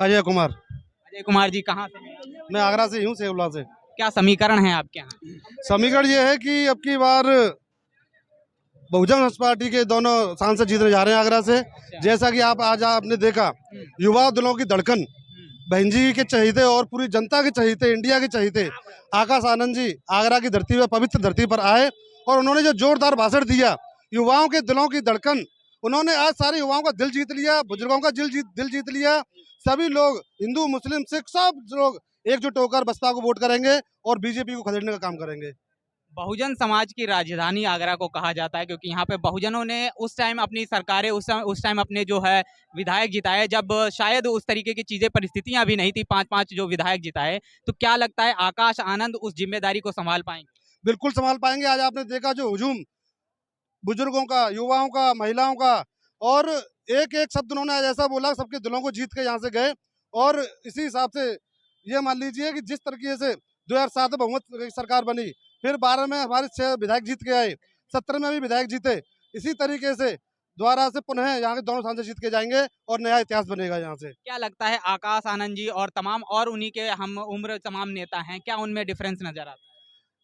अजय कुमार। अजय कुमार जी कहाँ से हैं? मैं आगरा से हूँ, सेवला से। क्या समीकरण है आपके यहाँ? समीकरण ये है कि अब की बार बहुजन समाज पार्टी के दोनों सांसद जीतने जा रहे हैं आगरा से। अच्छा। जैसा कि आप आज आपने देखा, हम्म, युवा दिलों की धड़कन हम्म, बहन जी के चहीते और पूरी जनता के चहीते, इंडिया के चहीते आकाश आनंद जी आगरा की धरती पर, पवित्र धरती पर आए और उन्होंने जो जोरदार भाषण दिया, युवाओं के दिलों की धड़कन, उन्होंने आज सारे युवाओं का दिल जीत लिया, बुजुर्गों का दिल जीत लिया। सभी लोग, हिंदू मुस्लिम सिख, सब लोग एकजुट होकर बसपा को वोट करेंगे और बीजेपी को खदेड़ने का काम करेंगे। बहुजन समाज की राजधानी आगरा को कहा जाता है क्योंकि यहाँ पे बहुजनों ने उस टाइम अपनी सरकारें, उस टाइम अपने जो है विधायक जिताए, जब शायद उस तरीके की चीजें, परिस्थितियां भी नहीं थी। पांच पांच जो विधायक जिताए, तो क्या लगता है आकाश आनंद उस जिम्मेदारी को संभाल पाएंगे? बिल्कुल संभाल पाएंगे। आज आपने देखा जो हुजूम बुजुर्गों का, युवाओं का, महिलाओं का, और एक एक शब्द उन्होंने आज ऐसा बोला, सबके दिलों को जीत के यहाँ से गए। और इसी हिसाब से ये मान लीजिए कि जिस तरीके से 2007 में बहुमत की सरकार बनी, फिर 12 में हमारे 6 विधायक जीत के आए, 17 में भी विधायक जीते, इसी तरीके से दोबारा से पुनः यहाँ के दोनों सांसद जीत के जाएंगे और नया इतिहास बनेगा यहाँ से। क्या लगता है आकाश आनंद जी और तमाम और उन्हीं के हम उम्र तमाम नेता हैं, क्या उनमें डिफरेंस नजर आता है?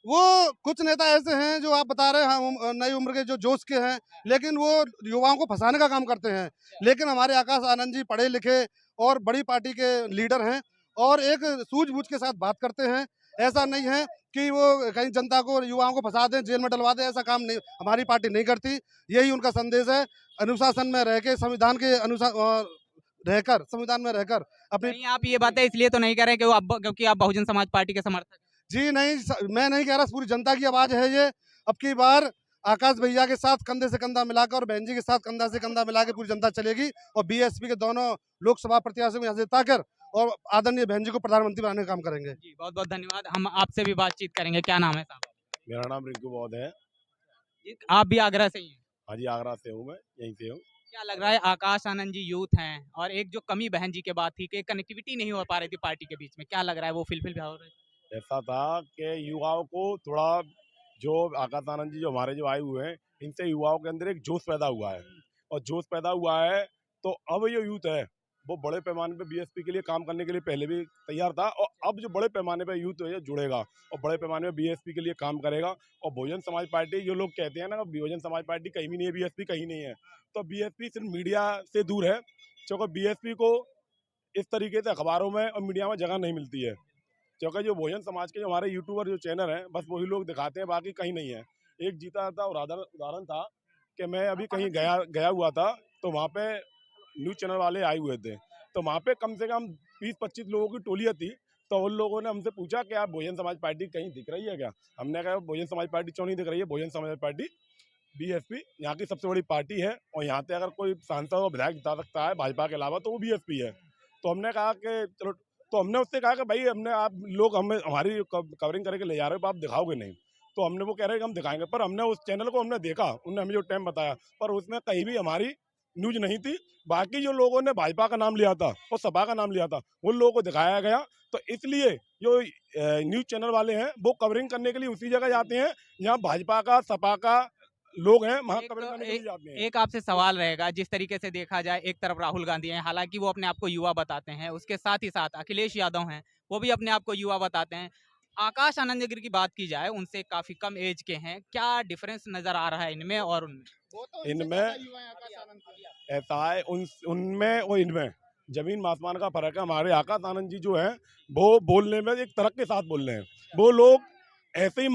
वो कुछ नेता ऐसे हैं जो आप बता रहे हैं, हम नई उम्र के जो जोश के हैं, लेकिन वो युवाओं को फंसाने का काम करते हैं। लेकिन हमारे आकाश आनंद जी पढ़े लिखे और बड़ी पार्टी के लीडर हैं और एक सूझबूझ के साथ बात करते हैं। ऐसा नहीं है कि वो कहीं जनता को, युवाओं को फंसा दें, जेल में डलवा दें, ऐसा काम नहीं, हमारी पार्टी नहीं करती। यही उनका संदेश है। अनुशासन में रह के, संविधान के अनुसार रहकर, संविधान में रहकर अपनी। नहीं, आप ये बातें इसलिए तो नहीं कह रहे कि वो अब क्योंकि आप बहुजन समाज पार्टी के समर्थक हैं? जी नहीं, मैं नहीं कह रहा, पूरी जनता की आवाज है ये। अब की बार आकाश भैया के साथ कंधे से कंधा मिलाकर और बहन जी के साथ कंधा से कंधा मिला के पूरी जनता चलेगी और बीएसपी के दोनों लोकसभा प्रत्याशियों को यहाँ से जिताकर और आदरणीय बहन जी को प्रधानमंत्री बनाने का काम करेंगे। जी, बहुत बहुत धन्यवाद। हम आपसे भी बातचीत करेंगे। क्या नाम है साहब? मेरा नाम रिंकू बौद्ध है। जी, आप भी आगरा से ही हैं? हाँ जी, आगरा से हूँ मैं, यहीं से हूँ। क्या लग रहा है आकाश आनंद जी यूथ हैं और एक जो कमी बहन जी के बाद थी कि कनेक्टिविटी नहीं हो पा रही थी पार्टी के बीच में, क्या लग रहा है वो फिलफिल हो रहा है? ऐसा था कि युवाओं को थोड़ा, जो आकाश आनंद जी जो हमारे जो आए हुए हैं, इनसे युवाओं के अंदर एक जोश पैदा हुआ है। और जोश पैदा हुआ है तो अब ये यूथ है वो बड़े पैमाने पे बीएसपी के लिए काम करने के लिए पहले भी तैयार था, और अब जो बड़े पैमाने पे यूथ है जुड़ेगा और बड़े पैमाने पे बीएसपी के लिए काम करेगा। और बहुजन समाज पार्टी, जो लोग कहते हैं ना बहुजन समाज पार्टी कहीं भी नहीं है, बीएसपी कहीं नहीं है, तो बीएसपी सिर्फ मीडिया से दूर है, क्योंकि बीएसपी को इस तरीके से अखबारों में और मीडिया में जगह नहीं मिलती है। क्योंकि जो बहुजन समाज के जो हमारे यूट्यूबर जो चैनल हैं, बस वही लोग दिखाते हैं, बाकी कहीं नहीं है। एक जीता था उदाहरण था कि मैं अभी कहीं गया हुआ था, तो वहाँ पे न्यूज़ चैनल वाले आए हुए थे, तो वहाँ पे कम से कम 20-25 लोगों की टोलियाँ थी। तो उन लोगों ने हमसे पूछा कि आप बहुजन समाज पार्टी कहीं दिख रही है क्या? हमने कहा बहुजन समाज पार्टी क्यों नहीं दिख रही है, बहुजन समाज पार्टी बीएसपी यहाँ की सबसे बड़ी पार्टी है, और यहाँ पे अगर कोई सांसद और विधायक जिता सकता है भाजपा के अलावा तो वो बीएसपी है। तो हमने कहा कि चलो, तो हमने उससे कहा कि भाई हमने, आप लोग हमें हमारी कवरिंग करके ले जा रहे हो, आप दिखाओगे नहीं? तो हमने, वो कह रहे हैं कि हम दिखाएंगे, पर हमने उस चैनल को हमने देखा, उन्होंने हमें जो टाइम बताया, पर उसमें कहीं भी हमारी न्यूज नहीं थी। बाकी जो लोगों ने भाजपा का नाम लिया था और सपा का नाम लिया था, उन लोगों को दिखाया गया। तो इसलिए जो न्यूज चैनल वाले हैं वो कवरिंग करने के लिए उसी जगह जाते हैं जहाँ भाजपा का, सपा का लोग हैं, वहाँ कवरिंग करने के लिए जाते हैं। एक आपसे सवाल रहेगा, जिस तरीके से देखा जाए एक तरफ राहुल गांधी हैं, हालांकि वो अपने आप को युवा बताते हैं, उसके साथ ही साथ अखिलेश यादव हैं, वो भी अपने आप को युवा बताते हैं। आकाश आनंद अगर की बात की जाए, उनसे काफी कम एज के हैं, क्या डिफरेंस नजर आ रहा है इनमें और उनमें? इनमें ऐसा है, उनमें और इनमें जमीन आसमान का फर्क है। हमारे आकाश आनंद जी जो है वो बोलने में एक तरक के साथ बोल रहे हैं। वो लोग ऐसे ही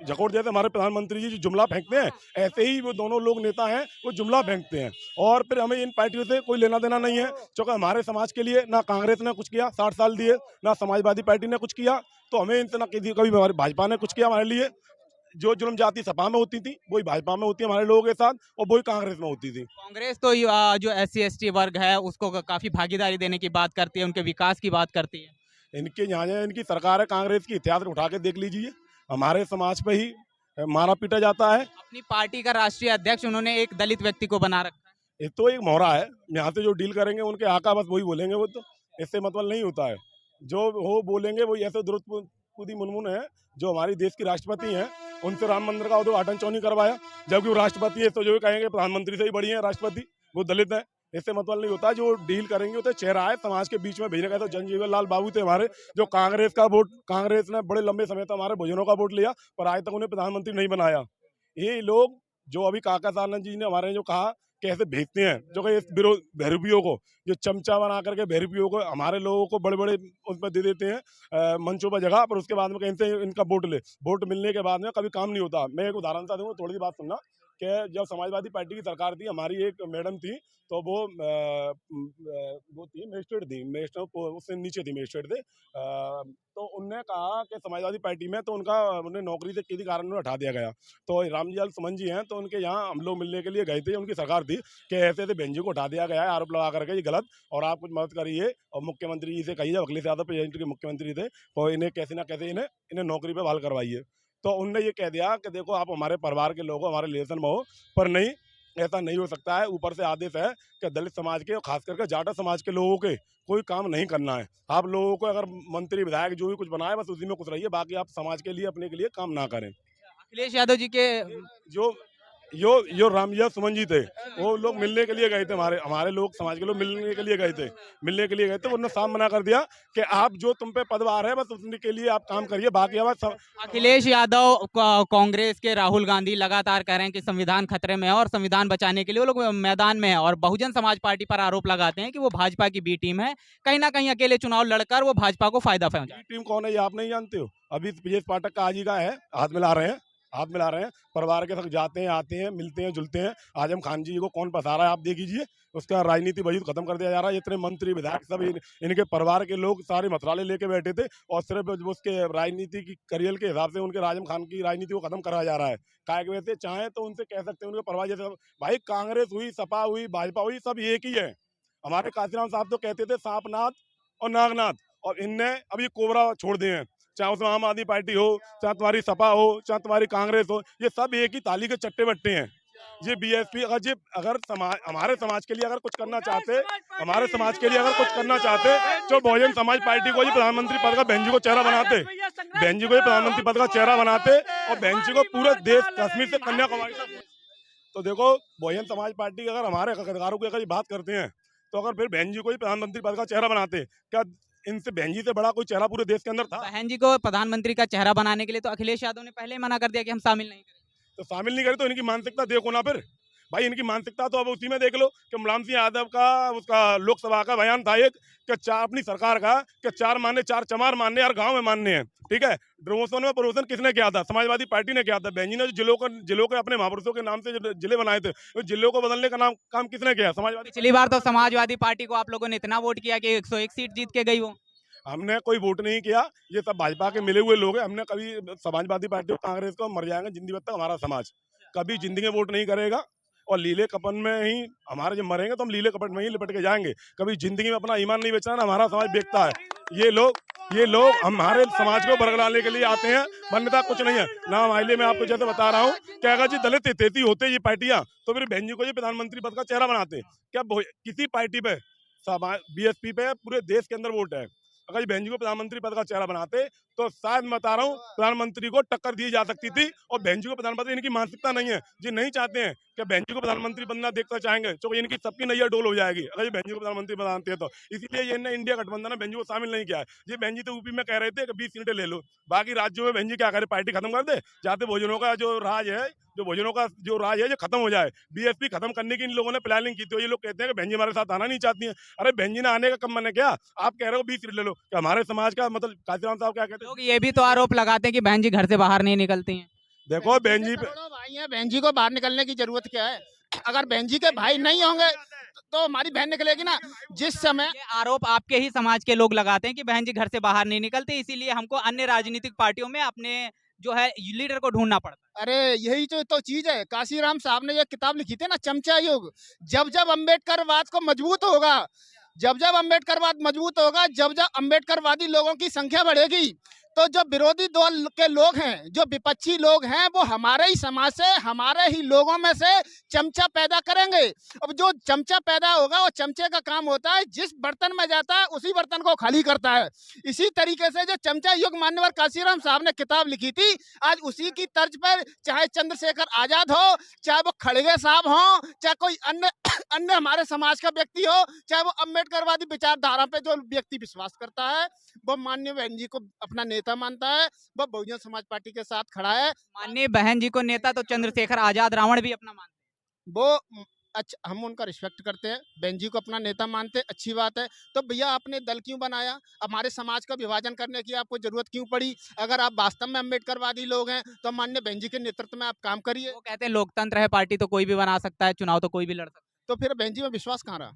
जकोड़ जैसे हमारे प्रधानमंत्री जी जो जुमला फेंकते हैं, ऐसे ही वो दोनों लोग नेता हैं, वो जुमला फेंकते हैं। और फिर हमें इन पार्टियों से कोई लेना देना नहीं है, क्योंकि हमारे समाज के लिए ना कांग्रेस ने कुछ किया 60 साल दिए, ना समाजवादी पार्टी ने कुछ किया, तो हमें इनसे ना कभी हमारी भाजपा ने कुछ किया हमारे लिए। जो जुल्म जाति सपा में होती थी वही भाजपा में होती है हमारे लोगों के साथ, और वही कांग्रेस में होती थी। कांग्रेस तो जो SC ST वर्ग है उसको काफी भागीदारी देने की बात करती है, उनके विकास की बात करती है। इनके यहाँ इनकी सरकार है कांग्रेस की, इतिहास उठा के देख लीजिए, हमारे समाज पे ही मारा पीटा जाता है। अपनी पार्टी का राष्ट्रीय अध्यक्ष उन्होंने एक दलित व्यक्ति को बना रखा है। ये तो एक मोहरा है, यहाँ से जो डील करेंगे उनके आका बस वही बोलेंगे, वो तो इससे मतलब नहीं होता है। जो वो बोलेंगे वो ऐसे दुरुस्तपुदी मुनमुन है, जो हमारी देश की राष्ट्रपति हैं, उनसे राम मंदिर का उद्घाटन क्यों नहीं करवाया, जबकि वो राष्ट्रपति है, तो जो कहेंगे प्रधानमंत्री से ही बड़ी है राष्ट्रपति, वो दलित है। इससे मतलब नहीं होता, जो डील करेंगे वो तो चेहरा है समाज के बीच में भेजने का। तो जगजीवन लाल बाबू थे हमारे, जो कांग्रेस का वोट, कांग्रेस ने बड़े लंबे समय तक हमारे बहुजनों का वोट लिया, पर आज तक उन्हें प्रधानमंत्री नहीं बनाया। ये लोग जो अभी काका सानंद जी ने हमारे जो कहा कैसे भेजते हैं, जो कि इस बहरूपियों को, जो चमचा बना करके बहरूपियों को, हमारे लोगों को बड़े बड़े उसमें दे देते हैं मंचों पर जगह, पर उसके बाद में कहीं से इनका वोट मिलने के बाद में कभी काम नहीं होता। मैं एक उदाहरण सा दूंगा, थोड़ी सी बात सुनना कि जब समाजवादी पार्टी की सरकार थी, हमारी एक मैडम थी, तो वो थी मजिस्ट्रेट थी, मजिस्ट्रेट उससे नीचे थी मजिस्ट्रेट थे, तो उनने कहा कि समाजवादी पार्टी में तो उन्हें नौकरी से किसी कारण हटा दिया गया। तो रामजीलाल सुमन जी हैं, तो उनके यहाँ हम लोग मिलने के लिए गए थे, उनकी सरकार थी कि ऐसे ऐसे बेंजी को हटा दिया गया है आरोप लगा करके, ये गलत, और आप कुछ मदद करिए और मुख्यमंत्री जी से कहिए, अखिलेश यादव प्रेजेंट के मुख्यमंत्री थे, तो इन्हें कैसे ना कैसे इन्हें नौकरी पर बहाल करवाइए। तो उनने ये कह दिया कि देखो आप हमारे परिवार के लोग हो, हमारे रिलेशन में हो, पर नहीं, ऐसा नहीं हो सकता है। ऊपर से आदेश है कि दलित समाज के और खास करके जाटा समाज के लोगों के कोई काम नहीं करना है। आप लोगों को अगर मंत्री विधायक जो भी कुछ बनाए बस उसी में कुछ रहिए, बाकी आप समाज के लिए अपने के लिए काम ना करें। अखिलेश यादव जी के जो रामजीलाल सुमन जी थे, वो लोग मिलने के लिए गए थे, हमारे लोग समाज के लोग मिलने के लिए गए थे, उन्होंने साफ मना कर दिया कि आप जो तुम पे पदभार है बस उसी के लिए आप काम करिए, बाकी अखिलेश यादव कांग्रेस के राहुल गांधी लगातार कह रहे हैं कि संविधान खतरे में है और संविधान बचाने के लिए वो लोग मैदान में है, और बहुजन समाज पार्टी पर आरोप लगाते हैं कि वो भाजपा की बी टीम है, कहीं ना कहीं अकेले चुनाव लड़कर वो भाजपा को फायदा पहुंचाए। टीम कौन है ये आप नहीं जानते हो? अभी ब्रजेश पाठक का आज ही का है, हाथ मिला रहे हैं, परिवार के साथ जाते हैं, आते हैं, मिलते हैं, जुलते हैं। आजम खान जी को कौन फंसा रहा है आप देख लीजिए, उसका राजनीति वजूद खत्म कर दिया जा रहा है। इतने मंत्री विधायक सब इनके परिवार के लोग सारे मसराले लेके बैठे थे, और सिर्फ उसके राजनीति की करियर के हिसाब से उनके आजम खान की राजनीति को खत्म कराया जा रहा है। काय के वैसे चाहे तो उनसे कह सकते हैं, उनके परिवार जैसे भाई कांग्रेस हुई, सपा हुई, भाजपा हुई, सब एक ही है। हमारे काशीराम साहब तो कहते थे सांपनाथ और नागनाथ, और इनने अभी कोबरा छोड़ दिए हैं। चाहे उसमें आम आदमी पार्टी हो, चाहे तुम्हारी सपा हो, चाहे तुम्हारी कांग्रेस हो, ये सब एक ही ताली के चट्टे बट्टे हैं। ये बीएसपी अगर हमारे समाज के लिए अगर कुछ करना चाहते, तो बहुजन समाज पार्टी को ही प्रधानमंत्री पद का बहन जी को चेहरा बनाते, और बहन जी को पूरे देश कश्मीर से कन्याकुमारी तक। तो देखो, बहुजन समाज पार्टी अगर हमारे अधिकारों की अगर बात करते हैं, तो अगर फिर बहन जी को ही प्रधानमंत्री पद का चेहरा बनाते, क्या इनसे बहन जी से बड़ा कोई चेहरा पूरे देश के अंदर था? बहन जी को प्रधानमंत्री का चेहरा बनाने के लिए तो अखिलेश यादव ने पहले ही मना कर दिया कि हम शामिल नहीं करेंगे। तो शामिल नहीं करे तो इनकी मानसिकता देखो ना फिर भाई, इनकी मानसिकता तो अब उसी में देख लो कि मुलायम सिंह यादव का उसका लोकसभा का बयान था एक कि चार अपनी सरकार का कि 4 मानने 4 चमार मानने और गांव में मानने हैं। ठीक है, प्रमोशन में प्रमोशन किसने किया था? समाजवादी पार्टी ने किया था। बहन जी ने जिलों के अपने महापुरुषों के नाम से जो जिले बनाए थे, उस जिलों को बदलने का काम किसने किया? समाजवादी। पिछली बार तो समाजवादी पार्टी को आप लोगों ने इतना वोट किया कि 101 सीट जीत के गई वो। हमने कोई वोट नहीं किया, ये सब भाजपा के मिले हुए लोग हैं। हमने कभी समाजवादी पार्टी कांग्रेस को मर जाएंगे जिंदगी तक, हमारा समाज कभी जिंदगी में वोट नहीं करेगा, और लीले कपन में ही हमारे जब मरेंगे तो हम लीले कपट में ही लिपट के जाएंगे। कभी जिंदगी में अपना ईमान नहीं बेचना ना, हमारा समाज बेचता है। ये लोग हमारे समाज को बरगलाने के लिए आते हैं, वन्यता कुछ नहीं है ना। हमारे लिए मैं आपको जैसे बता रहा हूँ कि अगर जी दलित तेती होते ये पार्टियां, तो फिर बहन जी को ये प्रधानमंत्री पद का चेहरा बनाते। क्या किसी पार्टी पे, बीएसपी पे पूरे देश के अंदर वोट है, अगर बहन जी को प्रधानमंत्री पद का चेहरा बनाते तो शायद मैं बता रहा हूँ प्रधानमंत्री को टक्कर दी जा सकती थी। और बहन जी को प्रधानमंत्री, इनकी मानसिकता नहीं है, जी नहीं चाहते हैं कि बहन जी को प्रधानमंत्री बनना देखना चाहेंगे, तो इनकी सबकी नैया डोल हो जाएगी अगर ये बहन जी को प्रधानमंत्री बनाते हैं तो। इसीलिए ये इंडिया गठबंधन में बहन जी को शामिल नहीं किया है। ये बहन जी तो यूपी में कह रहे थे कि 20 सीटें ले लो, बाकी राज्यों में बहन जी क्या करे, पार्टी खत्म कर दे, जाते भोजनों का जो राज है जो खत्म हो जाए। बीएसपी खत्म करने की इन लोगों ने प्लानिंग की थी। ये लोग कहते हैं कि बहन जी हमारे साथ आना नहीं चाहती हैं। अरे बहन जी ने आने का कम मैंने क्या, आप कह रहे हो 20 सीट ले लो, कि हमारे समाज का मतलब काशीराम साहब क्या कहते हैं? लोग ये भी तो आरोप लगाते हैं कि बहन जी घर से बाहर नहीं निकलती हैं। देखो बहन जी भाई है, बहन जी को बाहर निकलने की जरूरत क्या है? अगर बहन जी के भाई नहीं होंगे तो हमारी बहन निकलेगी ना। जिस समय ये आरोप आपके ही समाज के लोग लगाते हैं कि बहन जी घर से बाहर नहीं निकलती, इसीलिए हमको अन्य राजनीतिक पार्टियों में अपने जो है लीडर को ढूंढना पड़ता है। अरे यही तो चीज है। काशीराम साहब ने ये किताब लिखी थी ना, चमचा युग। जब जब अम्बेडकरवाद को मजबूत होगा, जब जब अम्बेडकरवाद मजबूत होगा, जब जब अम्बेडकरवादी लोगों की संख्या बढ़ेगी, तो जो विरोधी दल के लोग हैं, जो विपक्षी लोग हैं, वो हमारे ही समाज से, हमारे ही लोगों में से चमचा पैदा करेंगे। अब जो चमचा पैदा होगा, वो चमचे का काम होता है जिस बर्तन में जाता है उसी बर्तन को खाली करता है। इसी तरीके से जो चमचा युग मान्यवर काशीराम साहब ने किताब लिखी थी, आज उसी की तर्ज पर चाहे चंद्रशेखर आजाद हो, चाहे वो खड़गे साहब हो, चाहे कोई अन्य अन्य हमारे समाज का व्यक्ति हो, चाहे वो अम्बेडकरवादी विचारधारा पे जो व्यक्ति विश्वास करता है, वो माननीय बहन जी को अपना नेता मानता है, वो बहुजन समाज पार्टी के साथ खड़ा है। माननीय बहन जी को नेता तो चंद्रशेखर आजाद रावण भी अपना मानते वो अच्छा, हम उनका रिस्पेक्ट करते हैं, बहन जी को अपना नेता मानते हैं, अच्छी बात है। तो भैया आपने दल क्यों बनाया? हमारे समाज का विभाजन करने की आपको जरूरत क्यों पड़ी? अगर आप वास्तव में अम्बेडकरवादी लोग हैं तो माननीय बहन जी के नेतृत्व में आप काम हैं। करिए। वो कहते हैं लोकतंत्र है, पार्टी तो कोई भी बना सकता है, चुनाव तो कोई भी लड़ सकता है। तो फिर बहन जी में विश्वास कहाँ रहा?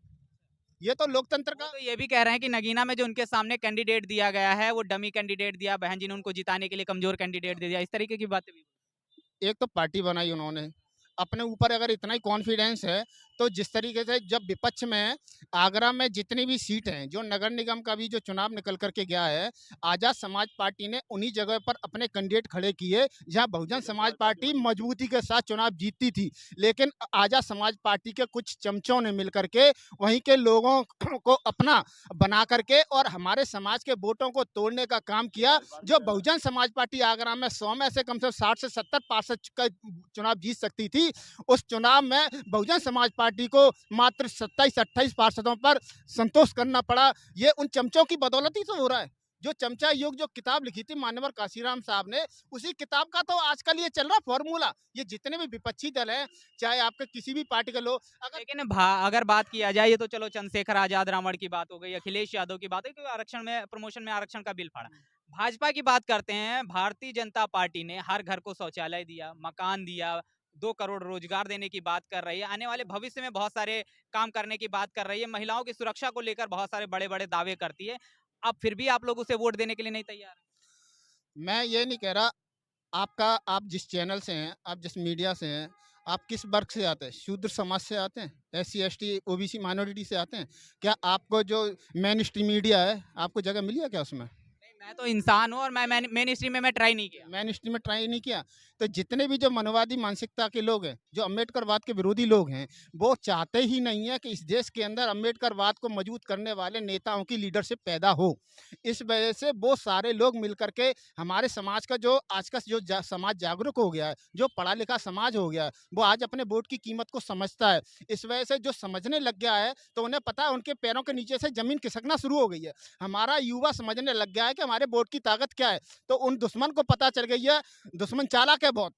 ये तो लोकतंत्र वो का तो ये भी कह रहे हैं कि नगीना में जो उनके सामने कैंडिडेट दिया गया है, वो डमी कैंडिडेट दिया, बहन जी ने उनको जिताने के लिए कमजोर कैंडिडेट दे दिया, इस तरीके की बातें भी। एक तो पार्टी बनाई उन्होंने, अपने ऊपर अगर इतना ही कॉन्फिडेंस है, तो जिस तरीके से जब विपक्ष में आगरा में जितनी भी सीट हैं, जो नगर निगम का भी जो चुनाव निकल करके गया है, आज़ाद समाज पार्टी ने उन्हीं जगह पर अपने कैंडिडेट खड़े किए जहां बहुजन समाज पार्टी मजबूती के साथ चुनाव जीतती थी। लेकिन आज़ाद समाज पार्टी के कुछ चमचों ने मिल करके वहीं के लोगों को अपना बना करके और हमारे समाज के वोटों को तोड़ने का काम किया। जो बहुजन समाज पार्टी आगरा में 100 में से कम से कम 60 से 70 पार्षद का चुनाव जीत सकती थी, उस चुनाव में बहुजन समाज पार्टी को मात्र 27-28 पार्षदों पर संतोष करना पड़ा। ये उन चमचों की बदौलत ही तो हो रहा है। जो चमचा युग जो किताब लिखी थी मान्यवर काशीराम साहब ने, उसी किताब का तो आजकल ये चल रहा फॉर्मूला। ये जितने भी विपक्षी दल हैं, चाहे आपके किसी भी पार्टी के लोग, अगर लेकिन अगर बात किया जाए, ये तो चलो चंद्रशेखर आजाद रावण की बात हो गई, अखिलेश यादव की बात है, क्योंकि आरक्षण में प्रमोशन में आरक्षण का बिल फाड़ा। भाजपा की बात करते हैं, भारतीय जनता पार्टी ने हर घर को शौचालय दिया, मकान दिया, 2 करोड़ रोजगार देने की बात कर रही है, आने वाले भविष्य में बहुत सारे काम करने की बात कर रही है, महिलाओं की सुरक्षा को लेकर बहुत सारे बड़े बड़े दावे करती है। अब फिर भी आप लोग उसे वोट देने के लिए नहीं तैयार हैं। मैं ये नहीं कह रहा, आपका आप जिस चैनल से हैं, आप जिस मीडिया से हैं, आप किस वर्ग से आते हैं? शूद्र समाज से आते हैं? एससी एसटी ओबीसी माइनॉरिटी से आते हैं? क्या आपको जो मेन स्ट्रीम मीडिया है, आपको जगह मिली है क्या उसमें? नहीं, मैं तो इंसान हूँ और मैं मेन स्ट्रीम में मैं ट्राई नहीं किया। मेन स्ट्रीम में ट्राई नहीं किया। तो जितने भी जो मनोवादी मानसिकता के लोग हैं, जो अम्बेडकरवाद के विरोधी लोग हैं, वो चाहते ही नहीं है कि इस देश के अंदर अम्बेडकरवाद को मजबूत करने वाले नेताओं की लीडरशिप पैदा हो। इस वजह से वो सारे लोग मिल करके हमारे समाज का जो आज का जो समाज जागरूक हो गया है, जो पढ़ा लिखा समाज हो गया है, वो आज अपने वोट की कीमत को समझता है। इस वजह से जो समझने लग गया है, तो उन्हें पता है उनके पैरों के नीचे से जमीन खिसकना शुरू हो गई है। हमारा युवा समझने लग गया है कि हमारे वोट की ताकत क्या है। तो उन दुश्मन को पता चल गई है, दुश्मन चालाक है बहुत।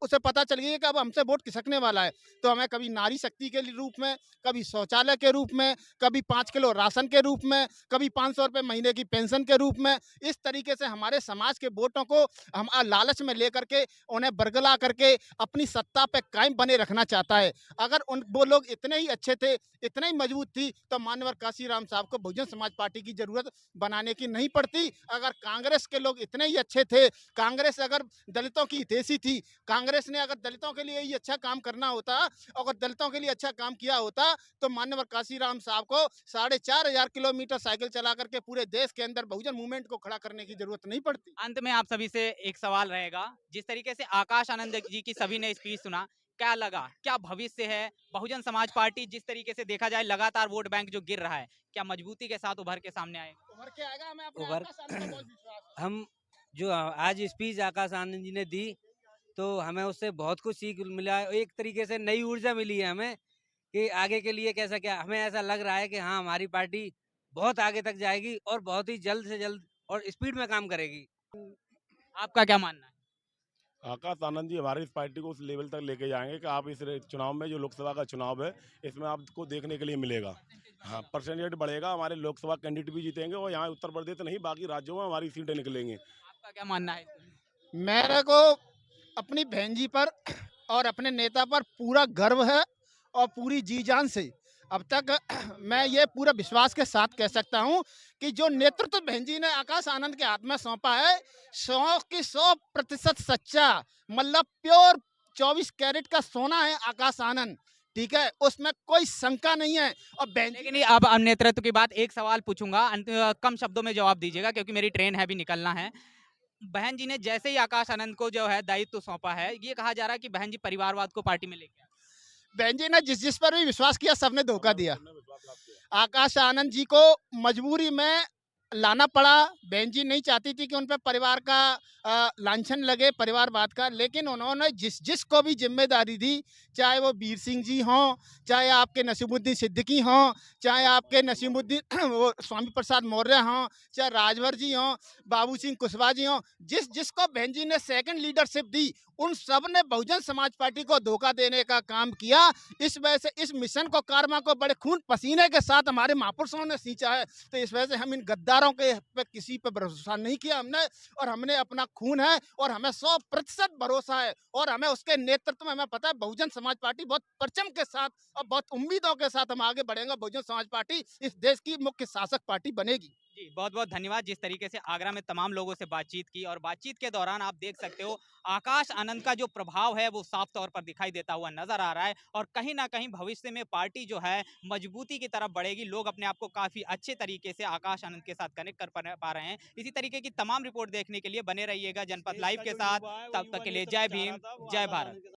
उसे पता चल गई है कि अब हमसे वोट खिसकने वाला है, तो हमें कभी नारी शक्ति के रूप में, कभी शौचालय के रूप में, कभी 5 किलो राशन के रूप में, कभी 500 रुपये महीने की पेंशन के रूप में, इस तरीके से हमारे समाज के वोटों को हम लालच में लेकर के उन्हें बरगला करके अपनी सत्ता पे कायम बने रखना चाहता है। अगर वो लोग इतने ही अच्छे थे, इतने ही मजबूत थी, तो मान्यवर काशीराम साहब को बहुजन समाज पार्टी की जरूरत बनाने की नहीं पड़ती। अगर कांग्रेस के लोग इतने ही अच्छे थे, कांग्रेस अगर दलितों की हितैषी थी, कांग्रेस ने अगर दलितों के लिए ही अच्छा काम करना होता, अगर दलितों के लिए अच्छा काम किया होता, तो मान्यवर काशीराम साहब को 4,500 किलोमीटर साइकिल चला करके पूरे देश के अंदर बहुजन मूवमेंट को खड़ा करने की जरूरत नहीं पड़ती। अंत में आप सभी से एक सवाल रहेगा, जिस तरीके से आकाश आनंद जी की सभी ने स्पीच सुना, क्या लगा, क्या भविष्य है बहुजन समाज पार्टी जिस तरीके से देखा जाए लगातार वोट बैंक जो गिर रहा है, क्या मजबूती के साथ उभर के सामने आएगा? उभर के आएगा, हमें अपने उभर आकाश आनंद पे बहुत विश्वास है। हम जो आज स्पीच आकाश आनंद जी ने दी, तो हमें उससे बहुत कुछ सीख मिला है। एक तरीके से नई ऊर्जा मिली है हमें कि आगे के लिए कैसा क्या, हमें ऐसा लग रहा है कि हाँ, हमारी पार्टी बहुत आगे तक जाएगी और बहुत ही जल्द से जल्द और स्पीड में काम करेगी। आपका क्या मानना है? आकाश आनंद जी हमारी इस पार्टी को उस लेवल तक लेके जाएंगे कि आप इस चुनाव में, जो लोकसभा का चुनाव है, इसमें आपको देखने के लिए मिलेगा। हाँ, परसेंटेज बढ़ेगा, हमारे लोकसभा कैंडिडेट भी जीतेंगे और यहाँ उत्तर प्रदेश नहीं, बाकी राज्यों में हमारी सीटें निकलेंगी। आपका क्या मानना है? मेरे को अपनी बहन जी पर और अपने नेता पर पूरा गर्व है और पूरी जी जान से अब तक मैं ये पूरा विश्वास के साथ कह सकता हूँ कि जो नेतृत्व बहन जी ने आकाश आनंद के हाथ में सौंपा है, 100% सच्चा, मतलब प्योर 24 कैरेट का सोना है आकाश आनंद। ठीक है, उसमें कोई शंका नहीं है। और बहन जी लेकिन ये अब नेतृत्व की बात, एक सवाल पूछूंगा, कम शब्दों में जवाब दीजिएगा क्योंकि मेरी ट्रेन है, भी निकलना है। बहन जी ने जैसे ही आकाश आनंद को जो है दायित्व सौंपा है, ये कहा जा रहा है कि बहन जी परिवारवाद को पार्टी में लेके आए। बहन जी ने जिस जिस पर भी विश्वास किया सबने धोखा दिया। आकाश आनंद जी को मजबूरी में लाना पड़ा। बहन जी नहीं चाहती थी कि उन पर परिवार का लांछन लगे, परिवारवाद का, लेकिन उन्होंने जिस जिसको भी जिम्मेदारी दी, चाहे वो वीर सिंह जी हों, चाहे आपके नसीमुद्दीन सिद्दीकी हों, चाहे आपके नसीमुद्दीन वो स्वामी प्रसाद मौर्य हों, चाहे राजभर जी हों, बाबू सिंह कुशवाहा जी हों, जिस जिसको बहन जी ने सेकंड लीडरशिप दी, उन सब ने बहुजन समाज पार्टी को धोखा देने का काम किया। इस वजह से इस मिशन को, कारमा को बड़े खून पसीने के साथ हमारे महापुरुषों ने सींचा है। तो इस वजह से हम इन गद्दारों के पे किसी पे भरोसा नहीं किया हमने, और हमने अपना खून है और हमें 100% भरोसा है, और हमें उसके नेतृत्व में हमें पता है बहुजन समाज पार्टी बहुत परचम के साथ और बहुत उम्मीदों के साथ हम आगे बढ़ेंगे। बहुजन समाज पार्टी इस देश की मुख्य शासक पार्टी बनेगी। जी, बहुत-बहुत धन्यवाद। जिस तरीके से आगरा में तमाम लोगों से बातचीत की और बातचीत के दौरान आप देख सकते हो आकाश आनंद का जो प्रभाव है वो साफ तौर पर दिखाई देता हुआ नजर आ रहा है और कहीं ना कहीं भविष्य में पार्टी जो है मजबूती की तरफ बढ़ेगी। लोग अपने आप को काफी अच्छे तरीके से आकाश आनंद के साथ कनेक्ट कर पा रहे हैं। इसी तरीके की तमाम रिपोर्ट देखने के लिए बने रहिएगा जनपद लाइव के साथ। तब तक के लिए जय भीम, जय भारत।